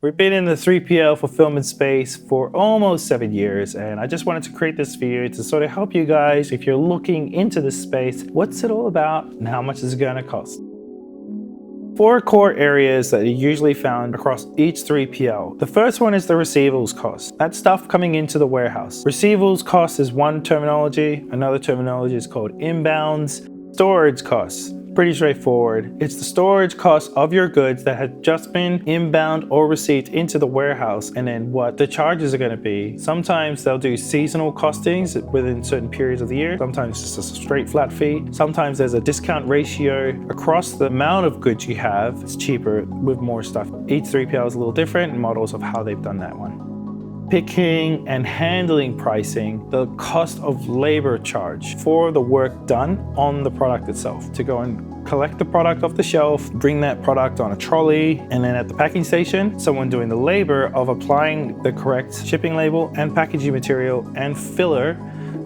We've been in the 3PL fulfillment space for almost 7 years, and I just wanted to create this video to sort of help you guys if you're looking into this space, what's it all about and how much is it going to cost. 4 core areas that are usually found across each 3PL. The first one is the receivables cost. That's stuff coming into the warehouse. Receivables cost is one terminology. Another terminology is called inbounds. Storage costs. Pretty straightforward. It's the storage cost of your goods that had just been inbound or received into the warehouse, and then what the charges are going to be. Sometimes they'll do seasonal costings within certain periods of the year. Sometimes it's just a straight flat fee. Sometimes there's a discount ratio across the amount of goods you have. It's cheaper with more stuff. Each 3PL is a little different in models of how they've done that one. Picking and handling pricing, the cost of labor charge for the work done on the product itself. To go and collect the product off the shelf, bring that product on a trolley, and then at the packing station, someone doing the labor of applying the correct shipping label and packaging material and filler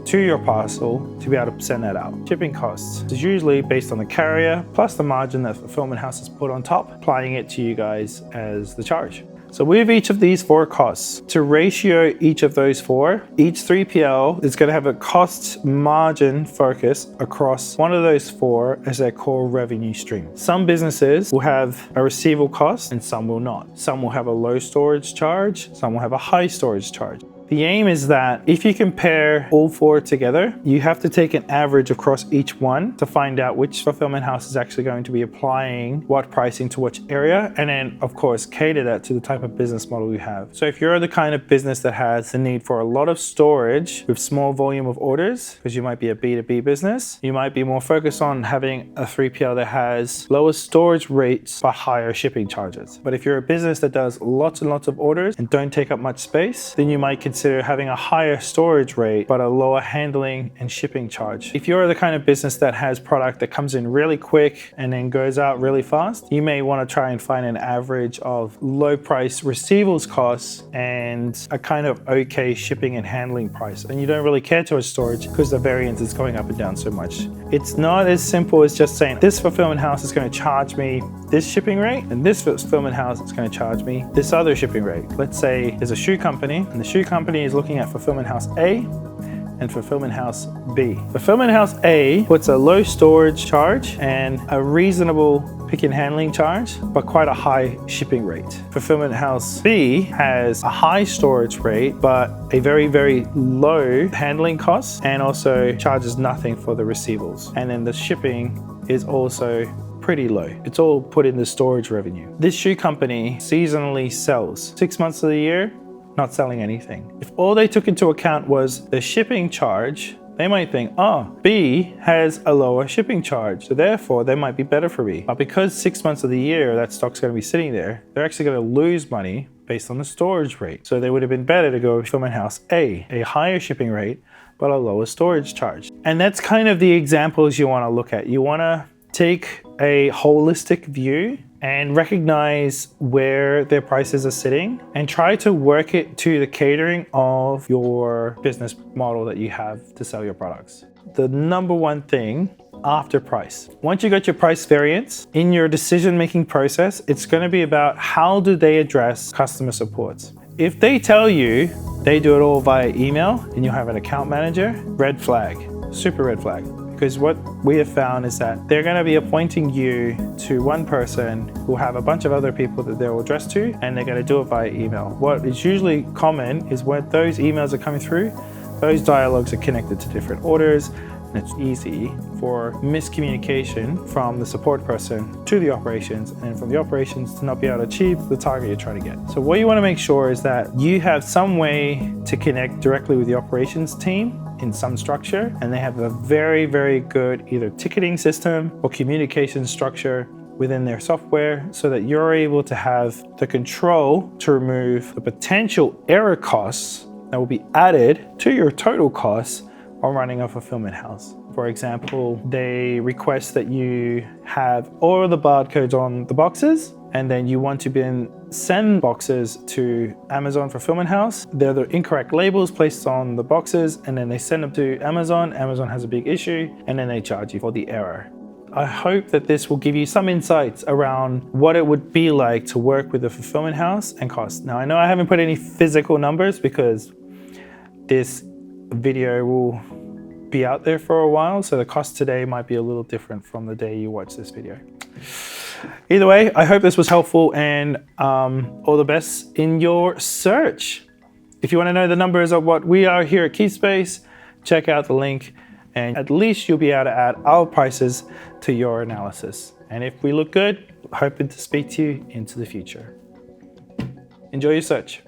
to your parcel to be able to send that out. Shipping costs is usually based on the carrier plus the margin that fulfillment house has put on top, applying it to you guys as the charge. So with each of these 4 costs, to ratio each of those 4, each 3PL is going to have a cost margin focus across one of those 4 as their core revenue stream. Some businesses will have a receivable cost and some will not. Some will have a low storage charge, some will have a high storage charge. The aim is that if you compare all 4 together, you have to take an average across each one to find out which fulfillment house is actually going to be applying what pricing to which area, and then of course cater that to the type of business model you have. So if you're the kind of business that has the need for a lot of storage with small volume of orders, because you might be a B2B business, you might be more focused on having a 3PL that has lower storage rates but higher shipping charges. But if you're a business that does lots and lots of orders and don't take up much space, then you might consider having a higher storage rate but a lower handling and shipping charge. If you're the kind of business that has product that comes in really quick and then goes out really fast, you may want to try and find an average of low price receivables costs and a kind of okay shipping and handling price. And you don't really care too much storage because the variance is going up and down so much. It's not as simple as just saying this fulfillment house is going to charge me this shipping rate and this fulfillment house is going to charge me this other shipping rate. Let's say there's a shoe company and the shoe company is looking at fulfillment house A and fulfillment house B. Fulfillment house A puts a low storage charge and a reasonable pick and handling charge, but quite a high shipping rate. Fulfillment house B has a high storage rate, but a very, very low handling cost and also charges nothing for the receivables. And then the shipping is also pretty low. It's all put in the storage revenue. This shoe company seasonally sells 6 months of the year, not selling anything. If all they took into account was the shipping charge, they might think, oh, B has a lower shipping charge, so therefore they might be better for B. But because 6 months of the year that stock's going to be sitting there, they're actually going to lose money based on the storage rate. So they would have been better to go with fulfillment house A higher shipping rate, but a lower storage charge. And that's kind of the examples you want to look at. You want to take a holistic view and recognize where their prices are sitting and try to work it to the catering of your business model that you have to sell your products. The number one thing after price. Once you got your price variance in your decision-making process, it's going to be about how do they address customer support. If they tell you they do it all via email and you have an account manager, red flag, super red flag. Because what we have found is that they're going to be appointing you to one person who have a bunch of other people that they'll address to, and they're going to do it via email. What is usually common is when those emails are coming through, those dialogues are connected to different orders, and it's easy for miscommunication from the support person to the operations, and from the operations to not be able to achieve the target you're trying to get. So what you want to make sure is that you have some way to connect directly with the operations team in some structure, and they have a very, very good either ticketing system or communication structure within their software so that you're able to have the control to remove the potential error costs that will be added to your total costs on running a fulfillment house. For example, they request that you have all of the barcodes on the boxes, and then you want to then send boxes to Amazon fulfillment house. They're the incorrect labels placed on the boxes, and then they send them to Amazon. Amazon has a big issue, and then they charge you for the error. I hope that this will give you some insights around what it would be like to work with a fulfillment house and cost. Now, I know I haven't put any physical numbers because this video will be out there for a while, so the cost today might be a little different from the day you watch this video. Either way, I hope this was helpful, and all the best in your search. If you want to know the numbers of what we are here at Keyspace, check out the link, and at least you'll be able to add our prices to your analysis. And if we look good, hoping to speak to you into the future. Enjoy your search.